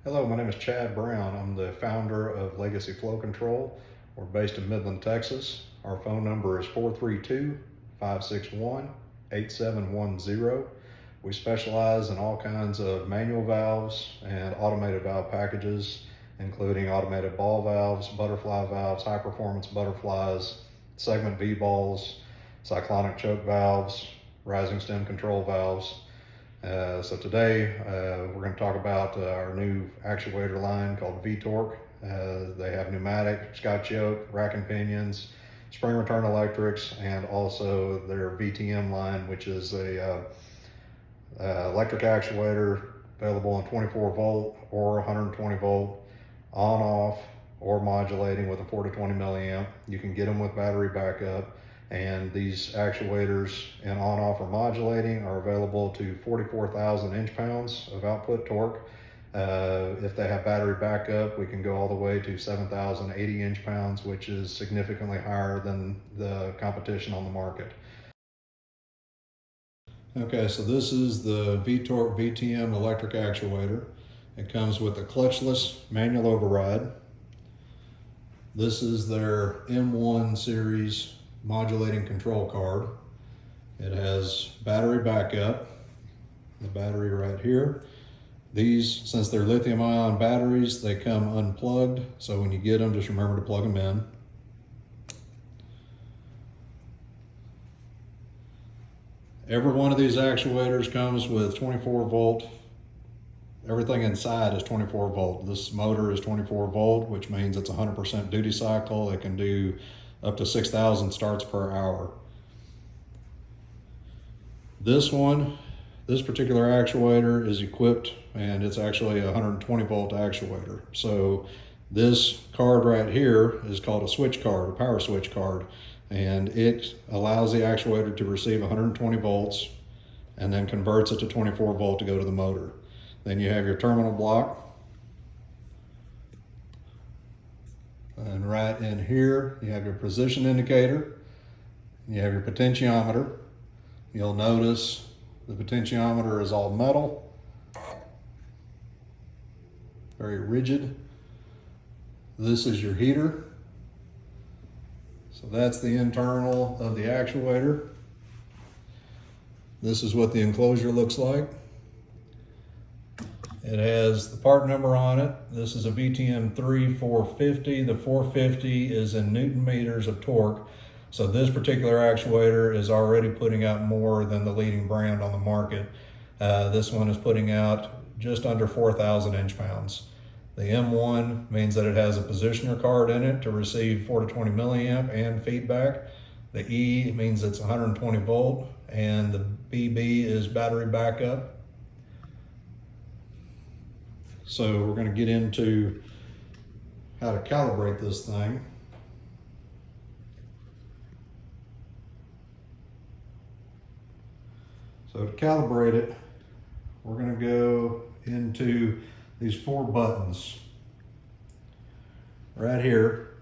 Hello, my name is Chad Brown. I'm the founder of Legacy Flow Control. We're based in Midland, Texas. Our phone number is 432-561-8710. We specialize in all kinds of manual valves and automated valve packages, including automated ball valves, butterfly valves, high performance butterflies, segment V-balls, cyclonic choke valves, rising stem control valves. So today we're going to talk about our new actuator line called V-Torque. They have pneumatic, Scotch yoke, rack and pinions, spring return electrics, and also their VTM line, which is a electric actuator available on 24 volt or 120 volt, on off or modulating with a 4 to 20 milliamp. You can get them with battery backup. And these actuators in on-off or modulating are available to 44,000 inch-pounds of output torque. If they have battery backup, we can go all the way to 7,080 inch-pounds, which is significantly higher than the competition on the market. Okay, so this is the V-Torque VTM electric actuator. It comes with a clutchless manual override. This is their M1 series modulating control card. It has battery backup, the battery right here. These, since they're lithium ion batteries, they come unplugged, so when you get them, just remember to plug them in. Every one of these actuators comes with 24 volt. Everything inside is 24 volt. This motor is 24 volt, which means it's 100% duty cycle. It can do up to 6,000 starts per hour. This particular actuator is equipped, and it's actually a 120 volt actuator. So this card right here is called a switch card, a power switch card, and it allows the actuator to receive 120 volts and then converts it to 24 volt to go to the motor. Then you have your terminal block. And right in here, you have your position indicator, you have your potentiometer. You'll notice the potentiometer is all metal, very rigid. This is your heater. So that's the internal of the actuator. This is what the enclosure looks like. It has the part number on it. This is a VTM 450. The 450 is in Newton meters of torque. So this particular actuator is already putting out more than the leading brand on the market. This one is putting out just under 4,000 inch-pounds. The M1 means that it has a positioner card in it to receive 4 to 20 milliamp and feedback. The E means it's 120 volt, and the BB is battery backup. So we're going to get into how to calibrate this thing. So to calibrate it, we're going to go into these 4 buttons right here.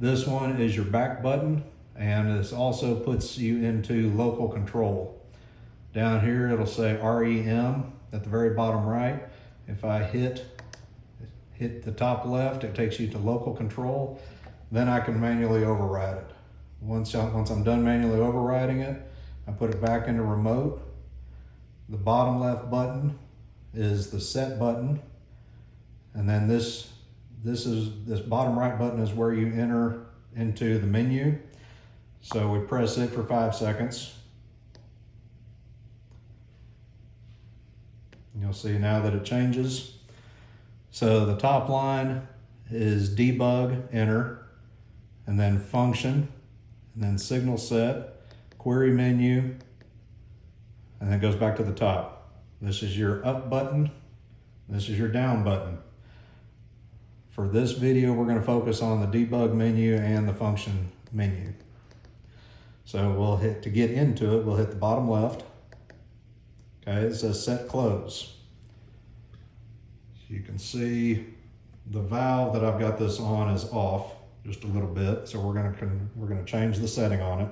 This one is your back button, and this also puts you into local control. Down here it'll say REM at the very bottom right. If I hit the top left, it takes you to local control. Then I can manually override it. Once I'm done manually overriding it, I put it back into remote. The bottom left button is the set button. And then this bottom right button is where you enter into the menu. So we press it for 5 seconds. You'll see now that it changes. So the top line is debug, enter, and then function, and then signal set, query menu, and then it goes back to the top. This is your up button. This is your down button. For this video, we're going to focus on the debug menu and the function menu. So we'll hit, to get into it, we'll hit the bottom left. Okay, it says set close. You can see the valve that I've got this on is off just a little bit, so we're gonna change the setting on it.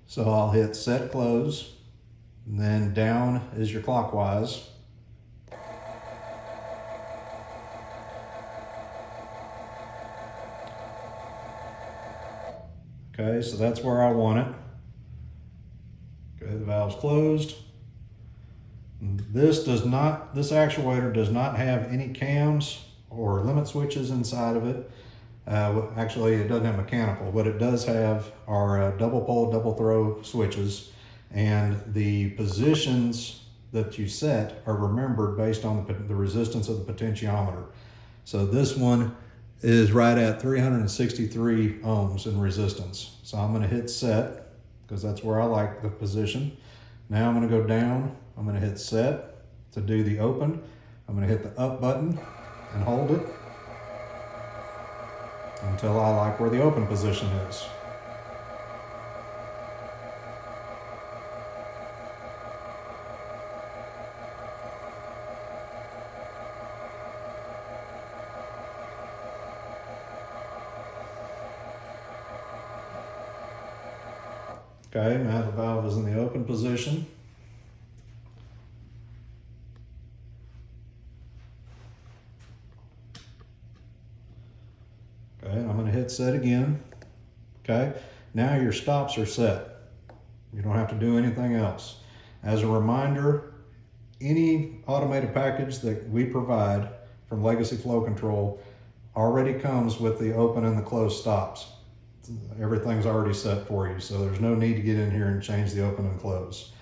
So I'll hit set close, And then down is your clockwise. Okay, so that's where I want it. Okay, the valve's closed. This actuator does not have any cams or limit switches inside of it. Actually, it doesn't have mechanical. What it does have are double pole, double throw switches, and the positions that you set are remembered based on the resistance of the potentiometer. So this one is right at 363 ohms in resistance. So I'm going to hit set because that's where I like the position. Now I'm going to go down. I'm going to hit set to do the open. I'm going to hit the up button and hold it until I like where the open position is. Okay, now the valve is in the open position. Okay, I'm going to hit set again. Okay, now your stops are set. You don't have to do anything else. As a reminder, any automated package that we provide from Legacy Flow Control already comes with the open and the close stops. Everything's already set for you, so there's no need to get in here and change the open and close.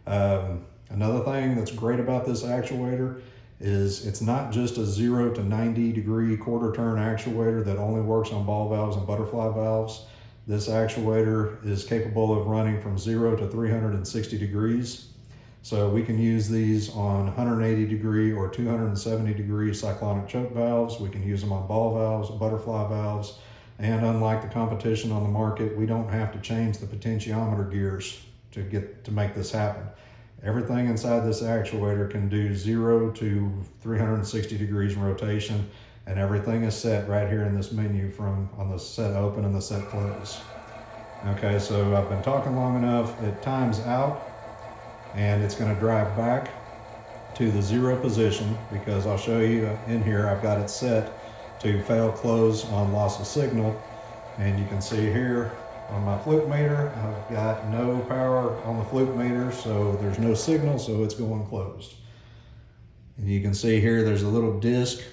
Another thing that's great about this actuator is it's not just a 0 to 90 degree quarter turn actuator that only works on ball valves and butterfly valves. This actuator is capable of running from 0 to 360 degrees. So we can use these on 180 degree or 270 degree cyclonic choke valves. We can use them on ball valves, butterfly valves, and unlike the competition on the market, we don't have to change the potentiometer gears to make this happen. Everything inside this actuator can do 0 to 360 degrees in rotation, and everything is set right here in this menu on the set open and the set close. Okay, so I've been talking long enough. It times out, and it's going to drive back to the 0 position because I'll show you in here I've got it set to fail close on loss of signal, and you can see here on my fluke meter I've got no power on the fluke meter, so there's no signal, so it's going closed. And you can see here there's a little disc.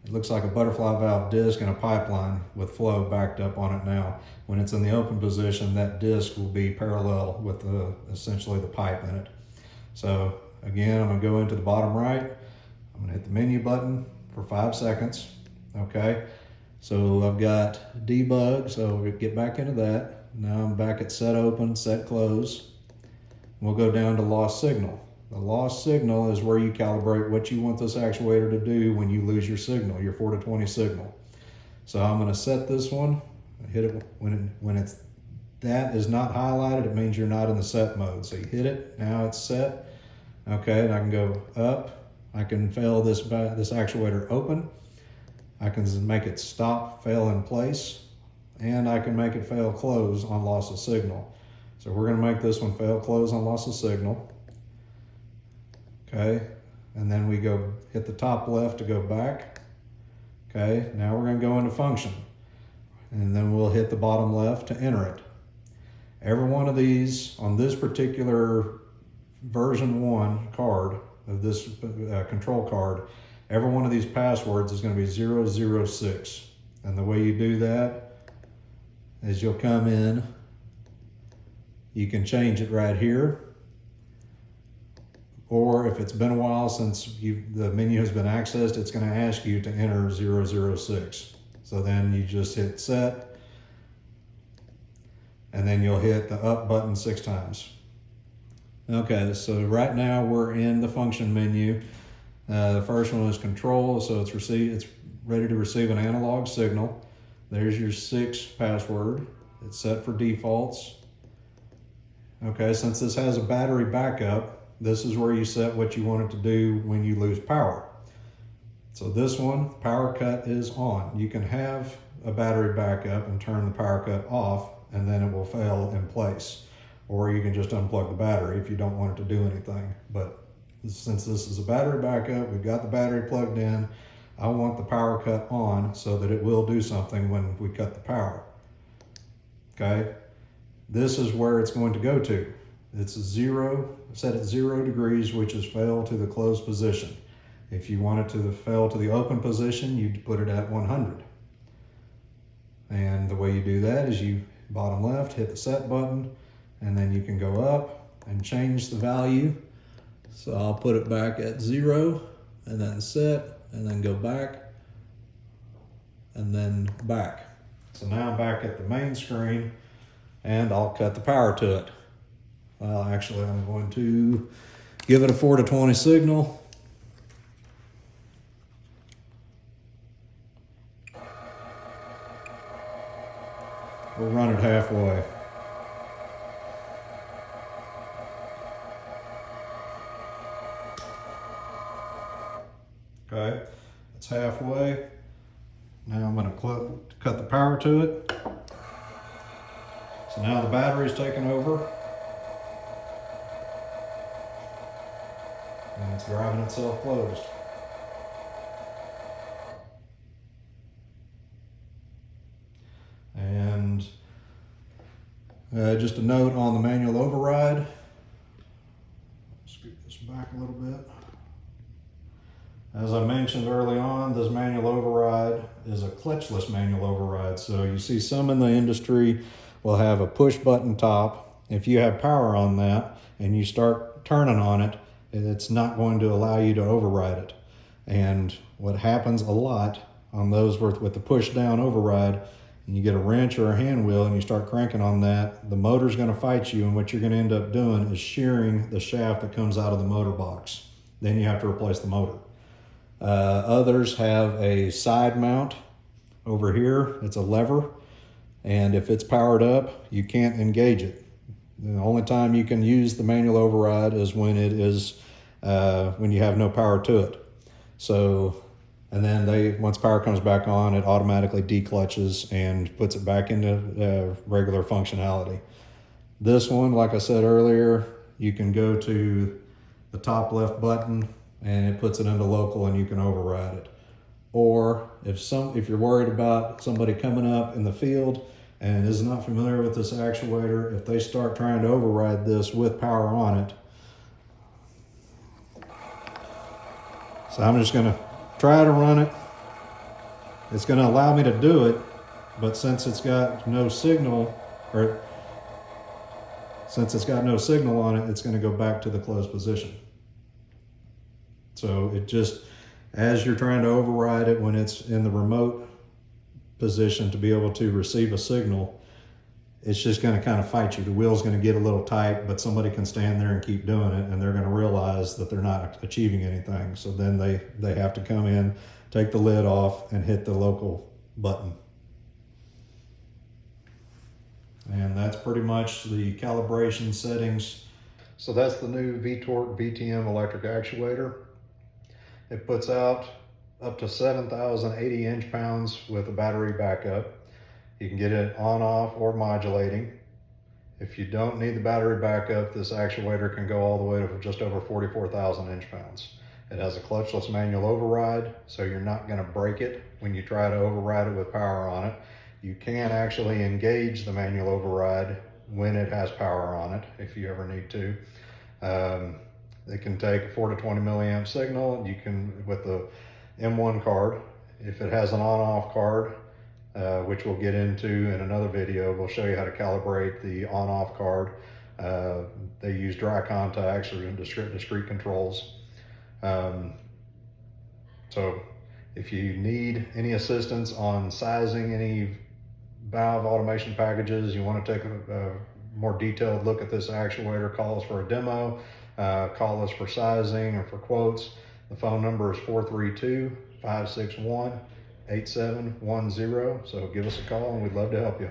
It looks like a butterfly valve disc and a pipeline with flow backed up on it now. When it's in the open position, that disc will be parallel with essentially the pipe in it. So again, I'm going to go into the bottom right. I'm going to hit the menu button for 5 seconds. Okay, so I've got debug, so we get back into that. Now I'm back at set open, set close. We'll go down to lost signal. The lost signal is where you calibrate what you want this actuator to do when you lose your signal, your 4 to 20 signal. So I'm going to set this one, hit it when that is not highlighted, it means you're not in the set mode. So you hit it, now it's set. Okay, and I can go up. I can fail this actuator open. I can make it stop, fail in place, and I can make it fail close on loss of signal. So we're going to make this one fail close on loss of signal. Okay, and then we go hit the top left to go back. Okay, now we're going to go into function, and then we'll hit the bottom left to enter it. Every one of these on this particular version 1 card of this control card, every one of these passwords is going to be 006. And the way you do that is you'll come in, you can change it right here. Or if it's been a while since the menu has been accessed, it's going to ask you to enter 006. So then you just hit set, and then you'll hit the up button 6 times. Okay, so right now we're in the function menu. The first one is control, so it's ready to receive an analog signal. There's your 6 password. It's set for defaults. Okay, since this has a battery backup, this is where you set what you want it to do when you lose power. So this one, power cut is on. You can have a battery backup and turn the power cut off, and then it will fail in place. or you can just unplug the battery if you don't want it to do anything. But since this is a battery backup, we've got the battery plugged in, I want the power cut on so that it will do something when we cut the power. Okay, this is where it's going to go to. It's set at 0 degrees, which is fail to the closed position. If you want it to fail to the open position, you put it at 100. And the way you do that is you bottom left, hit the set button, and then you can go up and change the value. So I'll put it back at 0 and then set, and then go back and then back. So now I'm back at the main screen and I'll cut the power to it. Well, actually I'm going to give it a 4 to 20 signal. We'll run it halfway. Okay, it's halfway. Now I'm going to cut the power to it. So now the battery's taken over. And it's driving itself closed. And just a note on the manual override. Scoot this back a little bit. As I mentioned early on, this manual override is a clutchless manual override. So you see some in the industry will have a push button top. If you have power on that and you start turning on it, it's not going to allow you to override it. And what happens a lot on those with the push down override, and you get a wrench or a hand wheel and you start cranking on that, the motor's going to fight you, and what you're going to end up doing is shearing the shaft that comes out of the motor box. Then you have to replace the motor. Others have a side mount over here. It's a lever, and if it's powered up, you can't engage it. The only time you can use the manual override is when it is when you have no power to it. So, and then once power comes back on, it automatically declutches and puts it back into regular functionality. This one, like I said earlier, you can go to the top left button and it puts it into local and you can override it. Or if you're worried about somebody coming up in the field and is not familiar with this actuator, if they start trying to override this with power on it. So I'm just gonna try to run it. It's gonna allow me to do it, but since it's got no signal, on it, it's gonna go back to the closed position. So it just, as you're trying to override it when it's in the remote position to be able to receive a signal, it's just going to kind of fight you. The wheel's going to get a little tight, but somebody can stand there and keep doing it, and they're going to realize that they're not achieving anything. So then they have to come in, take the lid off, and hit the local button. And that's pretty much the calibration settings. So that's the new V-Torque VTM electric actuator. It puts out up to 7,080 inch-pounds with a battery backup. You can get it on, off, or modulating. If you don't need the battery backup, this actuator can go all the way to just over 44,000 inch-pounds. It has a clutchless manual override, so you're not going to break it when you try to override it with power on it. You can actually engage the manual override when it has power on it, if you ever need to. It can take a 4 to 20 milliamp signal. You can, with the M1 card, if it has an on-off card, which we'll get into in another video, we'll show you how to calibrate the on-off card. They use dry contacts or discrete controls. So if you need any assistance on sizing any valve automation packages, you want to take a more detailed look at this actuator, call us for a demo, call us for sizing or for quotes. The phone number is 432-561-8710. So give us a call and we'd love to help you.